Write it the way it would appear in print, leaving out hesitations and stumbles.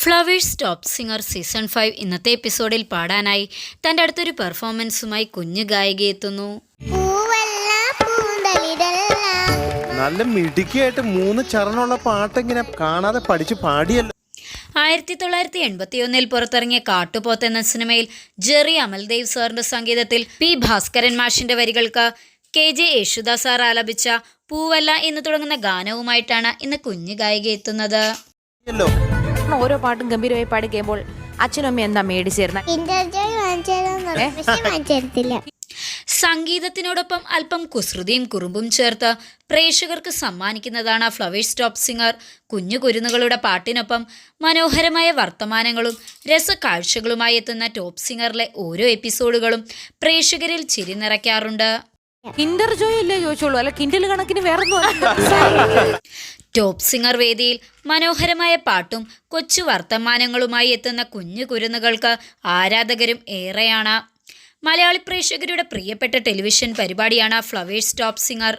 Flowers top singer season 5 ഇന്നത്തെ എപ്പിസോഡിൽ പാടാനായി തൻ്റെ അടുത്തൊരു പെർഫോമൻസുമായി കുഞ്ഞു ഗായിക എത്തുന്നു. നല്ല മിടുക്കിയായിട്ട് 3 ചരണമുള്ള പാട്ടെങ്ങനെ കാണാതെ പഠിച്ച് പാടിയല്ലോ. 1981 പുറത്തിറങ്ങിയ കാട്ടുപോത്ത് എന്ന സിനിമയിൽ ജെറി അമൽദേവ് സാറിന്റെ സംഗീതത്തിൽ പി ഭാസ്കരൻ മാഷിന്റെ വരികൾക്ക് KJ യേശുദാസ് സാർ ആലപിച്ച പൂവല്ല എന്ന് തുടങ്ങുന്ന ഗാനവുമായിട്ടാണ് ഇന്ന് കുഞ്ഞു ഗായിക എത്തുന്നത്. ഓരോ പാട്ടും ഗംഭീരമായി പാടി കഴിയുമ്പോൾ അച്ഛനും അമ്മയും എന്താ മേടിച്ചേരുന്ന സംഗീതത്തിനോടൊപ്പം അല്പം കുസൃതിയും കുറുമ്പും ചേർത്ത് പ്രേക്ഷകർക്ക് സമ്മാനിക്കുന്നതാണ് ഫ്ലവേഴ്സ് ടോപ്പ് സിംഗർ. കുഞ്ഞു കുരുന്നുകളുടെ പാട്ടിനൊപ്പം മനോഹരമായ വർത്തമാനങ്ങളും രസകാഴ്ചകളുമായി എത്തുന്ന ടോപ്പ് സിംഗറിലെ ഓരോ എപ്പിസോഡുകളും പ്രേക്ഷകരിൽ ചിരി നിറയ്ക്കാറുണ്ട്. കിൻഡർ ജോയ് ഇല്ലേ ചോദിച്ചോളൂ, അല്ല കിൻഡൽ കണക്കിന് വേറൊന്നും. ടോപ്പ് സിംഗർ വേദിയിൽ മനോഹരമായ പാട്ടും കൊച്ചു വർത്തമാനങ്ങളുമായി എത്തുന്ന കുഞ്ഞു കുരുന്നുകൾക്ക് ആരാധകരും ഏറെയാണ്. മലയാളി പ്രേക്ഷകരുടെ പ്രിയപ്പെട്ട ടെലിവിഷൻ പരിപാടിയാണ് ഫ്ലവേഴ്സ് ടോപ്പ് സിംഗർ.